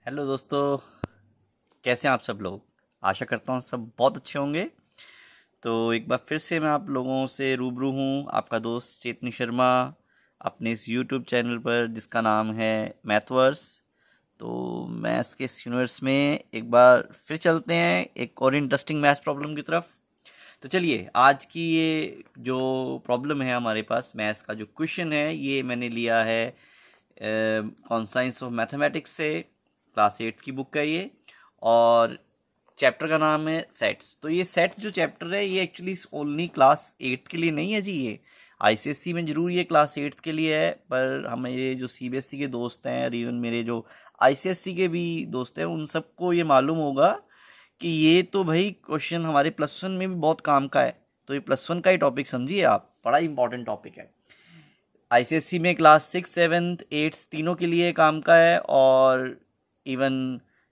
Hello दोस्तों, कैसे हैं आप सब लोग। आशा करता हूँ सब बहुत अच्छे होंगे। तो एक बार फिर से मैं आप लोगों से रूबरू हूँ, आपका दोस्त चेतनी शर्मा, अपने इस यूट्यूब चैनल पर जिसका नाम है मैथवर्स। तो मैथ्स के इस यूनिवर्स में एक बार फिर चलते हैं एक और इंटरेस्टिंग मैथ्स प्रॉब्लम की तरफ। तो चलिए, आज की ये जो प्रॉब्लम है हमारे पास, मैथ्स का जो क्वेश्चन है, ये मैंने लिया है कॉन्साइंस ऑफ मैथमेटिक्स से, क्लास 8 की बुक है ये। और चैप्टर का नाम है सेट्स। तो ये सेट जो चैप्टर है ये एक्चुअली ओनली क्लास 8 के लिए नहीं है जी। ये आईसीएससी में जरूर ये क्लास 8 के लिए है, पर हमारे जो सीबीएसई के दोस्त हैं और इवन मेरे जो आईसीएससी के भी दोस्त हैं उन सबको ये मालूम होगा कि ये तो भाई क्वेश्चन हमारे प्लस वन में भी बहुत काम का है। तो ये प्लस वन का ही टॉपिक समझिए आप, बड़ा इंपॉर्टेंट टॉपिक है। आईसीएससी में क्लास 6, 7, 8 तीनों के लिए काम का है, और इवन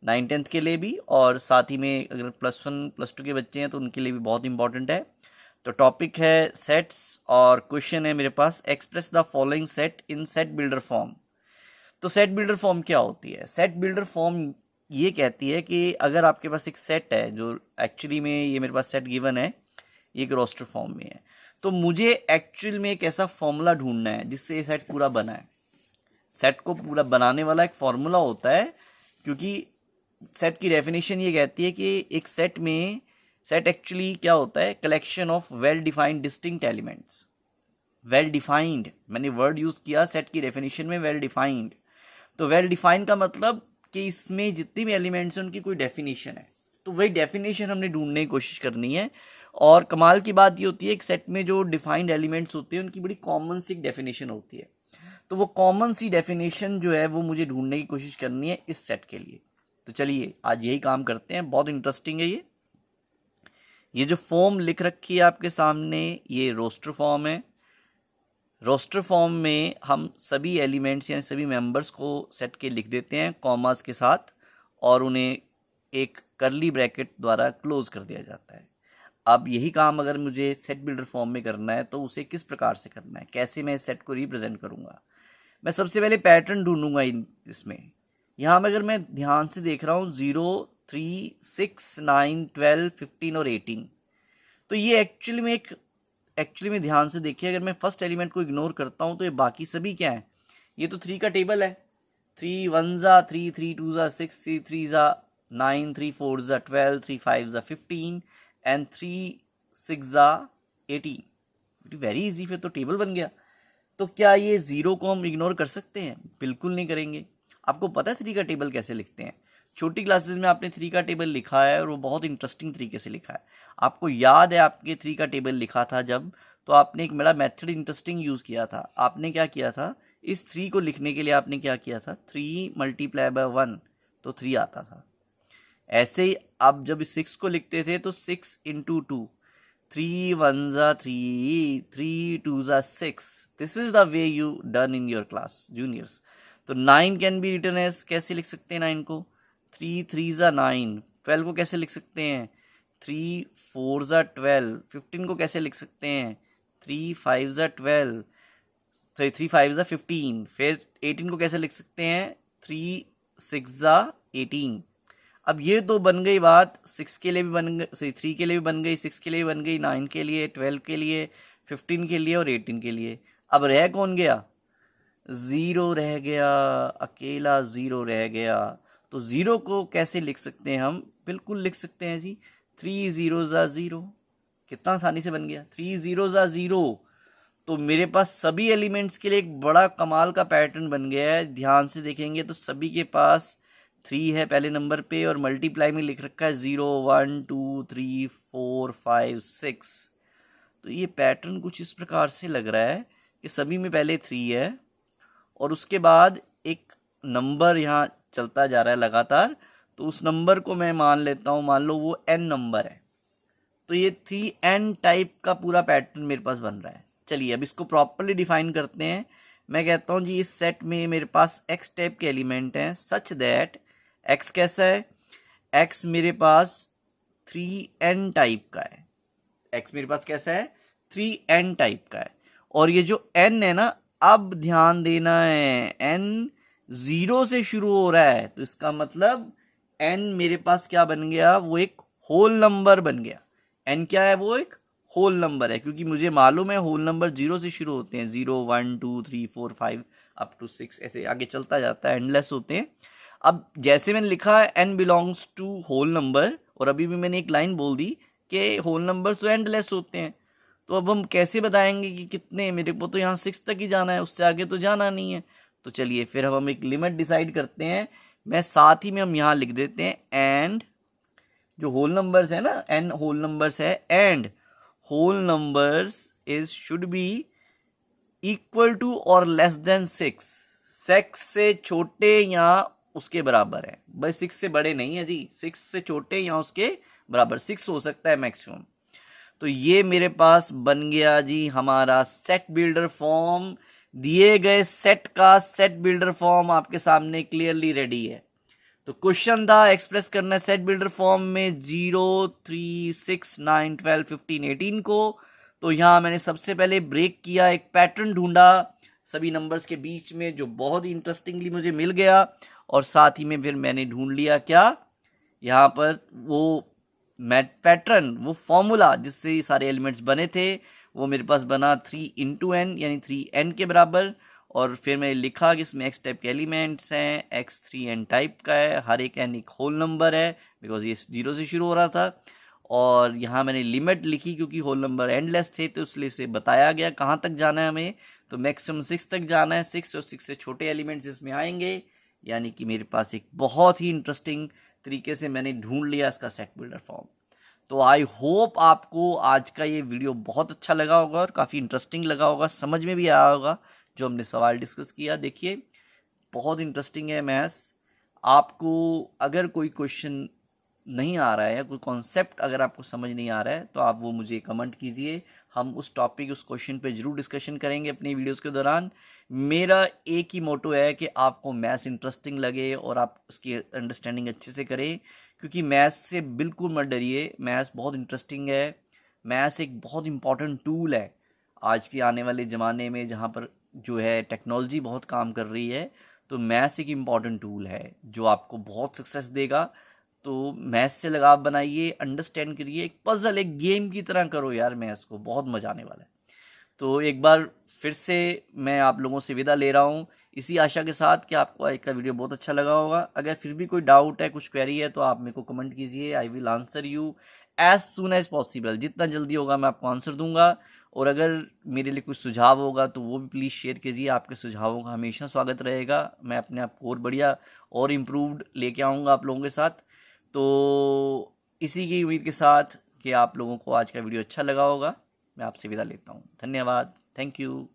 9, 10 के लिए भी, और साथ ही में अगर प्लस वन प्लस टू के बच्चे हैं तो उनके लिए भी बहुत इंपॉर्टेंट है। तो टॉपिक है सेट्स, और क्वेश्चन है मेरे पास, express the following set in set builder form. तो सेट बिल्डर फॉर्म क्या होती है? सेट बिल्डर फॉर्म ये कहती है कि अगर आपके पास एक सेट है, जो एक्चुअली में ये मेरे पास सेट गिवन है, ये एक रोस्टर फॉर्म में है, तो मुझे एक्चुअल में एक ऐसा फॉर्मूला ढूंढना है जिससे ये सेट पूरा बना है। सेट को पूरा बनाने वाला एक फॉर्मूला होता है, क्योंकि सेट की डेफिनेशन ये कहती है कि एक सेट में, सेट एक्चुअली क्या होता है, collection of well defined distinct elements. Well defined, मैंने वर्ड यूज किया सेट की डेफिनेशन में, वेल डिफाइंड। तो वेल डिफाइंड का मतलब कि इसमें जितने भी एलिमेंट्स हैं उनकी कोई डेफिनेशन है। तो वही डेफिनेशन हमने ढूंढने की कोशिश करनी है। और कमाल की बात ये होती है, एक सेट में जो डिफाइंड एलिमेंट्स होते हैं उनकी बड़ी कॉमन सी डेफिनेशन होती है। तो वो कॉमन सी डेफिनेशन जो है वो मुझे ढूंढने की कोशिश करनी है इस सेट के लिए। तो चलिए आज यही काम करते हैं, बहुत इंटरेस्टिंग है ये जो फॉर्म लिख रखी है आपके सामने, ये रोस्टर फॉर्म है। रोस्टर फॉर्म में हम सभी एलिमेंट्स यानी सभी मेंबर्स को सेट के लिख देते हैं कॉमास के साथ, और उन्हें एक करली ब्रैकेट द्वारा क्लोज कर दिया जाता है। अब यही काम अगर मुझे सेट बिल्डर फॉर्म में करना है तो उसे किस प्रकार से करना है, कैसे मैं इस सेट को रिप्रेजेंट करूंगा। मैं सबसे पहले पैटर्न ढूंढूंगा इसमें। यहाँ में अगर मैं ध्यान से देख रहा हूँ, 0, 3, 6, 9, 12, 15 और 18। तो ये एक्चुअली में ध्यान से देखिए, अगर मैं फर्स्ट एलिमेंट को इग्नोर करता हूँ तो ये बाकी सभी क्या है, ये तो 3 का टेबल है। 3 1 जा 3, 3 2 जा 6, 3 3 जा 9, 3 4 जा 12, 3 5 जा 15 एंड 3 6 जा 18। वेरी इजी, फिर तो टेबल बन गया। तो क्या ये जीरो को हम इग्नोर कर सकते हैं? बिल्कुल नहीं करेंगे। आपको पता है 3 का टेबल कैसे लिखते हैं? छोटी क्लासेस में आपने 3 का टेबल लिखा है, और वो बहुत इंटरेस्टिंग तरीके से लिखा है। आपको याद है आपके 3 का टेबल लिखा था जब, तो आपने एक बड़ा मेथड इंटरेस्टिंग यूज़ किया था। आपने क्या किया था, इस 3 को लिखने के लिए आपने क्या किया था, 3 मल्टीप्लाई बाय 1, तो 3 आता था। ऐसे ही आप जब 6 को लिखते थे तो 6 इंटू 2, 3 1 जा 3, 3 2 जा 6। This is the way you done in your class juniors. तो 9 कैन बी रिटन एज, कैसे लिख सकते हैं 9 को, 3 3 जा 9। 12 को कैसे लिख सकते हैं, 3 4 जा 12। 15 को कैसे लिख सकते हैं, 3 5 जा 12, सॉरी 3 5 जा 15। फिर 18 को कैसे लिख सकते हैं, 3 6 जा 18। अब ये तो बन गई बात, 6 के लिए भी बन गई, सॉरी 3 के लिए भी बन गई, 6 के लिए भी बन गई, 9 के लिए, 12 के लिए, 15 के लिए और 18 के लिए। अब रह कौन गया, ज़ीरो रह गया, अकेला ज़ीरो रह गया। तो ज़ीरो को कैसे लिख सकते हैं हम, बिल्कुल लिख सकते हैं जी, 3 ज़ीरो ज़ा ज़ीरो। कितना आसानी से बन गया, 3 ज़ीरो ज़ा ज़ीरो। तो मेरे पास सभी एलिमेंट्स के लिए एक बड़ा कमाल का पैटर्न बन गया है। ध्यान से देखेंगे तो सभी के पास 3 है पहले नंबर पे, और मल्टीप्लाई में लिख रखा है 0 1 2 3 4 5 6। तो ये पैटर्न कुछ इस प्रकार से लग रहा है कि सभी में पहले 3 है, और उसके बाद एक नंबर यहाँ चलता जा रहा है लगातार। तो उस नंबर को मैं मान लेता हूँ, मान लो वो n नंबर है। तो ये 3n टाइप का पूरा पैटर्न मेरे पास बन रहा है। चलिए अब इसको प्रॉपरली डिफाइन करते हैं। मैं कहता हूँ जी, इस सेट में मेरे पास x टाइप के एलिमेंट हैं, सच दैट x कैसा है, x मेरे पास 3n टाइप का है। x मेरे पास कैसा है, 3n टाइप का है। और ये जो n है ना, अब ध्यान देना है, n 0 से शुरू हो रहा है, तो इसका मतलब n मेरे पास क्या बन गया, वो एक होल नंबर बन गया। n क्या है, वो एक होल नंबर है, क्योंकि मुझे मालूम है होल नंबर 0 से शुरू होते हैं, 0 1 2 3 4 5 अप टू 6, ऐसे आगे चलता जाता है, एंडलेस होते हैं। अब जैसे मैंने लिखा है n belongs to whole number, और अभी भी मैंने एक लाइन बोल दी कि होल नंबर तो एंडलेस होते हैं, तो अब हम कैसे बताएंगे कि कितने, मेरे को तो यहाँ 6 तक ही जाना है, उससे आगे तो जाना नहीं है। तो चलिए फिर हम एक लिमिट डिसाइड करते हैं, मैं साथ ही में हम यहाँ लिख देते हैं एंड, जो होल नंबर्स है ना, n होल नंबर्स है, and whole numbers is should be equal to और लेस देन 6, 6 से छोटे या उसके बराबर है, भाई 6 से बड़े नहीं है जी, 6 से छोटे या उसके बराबर, 6 हो सकता है मैक्सिमम। तो ये मेरे पास बन गया जी हमारा सेट बिल्डर फॉर्म। दिए गए सेट का सेट बिल्डर फॉर्म आपके सामने क्लियरली रेडी है। तो क्वेश्चन था एक्सप्रेस करना है सेट बिल्डर फॉर्म में 0 3 6 9 12 15 18 को। तो यहाँ मैंने सबसे पहले ब्रेक किया, एक पैटर्न ढूंढा सभी नंबर्स के बीच में, जो बहुत ही इंटरेस्टिंगली मुझे मिल गया, और साथ ही में फिर मैंने ढूंढ लिया क्या, यहाँ पर वो मैट पैटर्न, वो फॉर्मूला जिससे सारे एलिमेंट्स बने थे, वो मेरे पास बना 3 इंटू एन, यानी 3n के बराबर। और फिर मैंने लिखा कि इसमें x टाइप के एलिमेंट्स हैं, x 3n टाइप का है, हर एक n एक होल नंबर है, बिकॉज ये 0 से शुरू हो रहा था। और यहाँ मैंने लिमिट लिखी क्योंकि होल नंबर एंडलेस थे, तो इसलिए इसे बताया गया कहाँ तक जाना है हमें, तो मैक्सिमम 6 तक जाना है, 6 और 6 से छोटे एलिमेंट्स इसमें आएंगे। यानी कि मेरे पास एक बहुत ही इंटरेस्टिंग तरीके से मैंने ढूंढ लिया इसका सेट बिल्डर फॉर्म। तो आई होप आपको आज का ये वीडियो बहुत अच्छा लगा होगा और काफ़ी इंटरेस्टिंग लगा होगा, समझ में भी आया होगा जो हमने सवाल डिस्कस किया। देखिए बहुत इंटरेस्टिंग है मैथ्स। आपको अगर कोई क्वेश्चन नहीं आ रहा है, कोई कॉन्सेप्ट अगर आपको समझ नहीं आ रहा है, तो आप वो मुझे कमेंट कीजिए, हम उस टॉपिक उस क्वेश्चन पे जरूर डिस्कशन करेंगे अपनी वीडियोस के दौरान। मेरा एक ही मोटो है कि आपको मैथ्स इंटरेस्टिंग लगे और आप उसकी अंडरस्टैंडिंग अच्छे से करें, क्योंकि मैथ्स से बिल्कुल मत डरिए, मैथ्स बहुत इंटरेस्टिंग है। मैथ्स एक बहुत इंपॉर्टेंट टूल है आज के आने वाले ज़माने में, जहाँ पर जो है टेक्नोलॉजी बहुत काम कर रही है, तो मैथ्स एक इम्पॉर्टेंट टूल है जो आपको बहुत सक्सेस देगा। तो मैथ्स से लगाव बनाइए, अंडरस्टैंड करिए, एक पजल, एक गेम की तरह करो यार मैथ्स को, बहुत मज़ा आने वाला है। तो एक बार फिर से मैं आप लोगों से विदा ले रहा हूँ, इसी आशा के साथ कि आपको आज का वीडियो बहुत अच्छा लगा होगा। अगर फिर भी कोई डाउट है, कुछ क्वेरी है, तो आप मेरे को कमेंट कीजिए, I will answer you as soon as possible, जितना जल्दी होगा मैं आपको आंसर दूंगा। और अगर मेरे लिए कुछ सुझाव होगा तो वो भी प्लीज़ शेयर कीजिए, आपके सुझावों का हमेशा स्वागत रहेगा। मैं अपने आप को और बढ़िया और इम्प्रूव्ड लेके आऊँगा आप लोगों के साथ। तो इसी की उम्मीद के साथ कि आप लोगों को आज का वीडियो अच्छा लगा होगा, मैं आपसे विदा लेता हूँ। धन्यवाद, थैंक यू।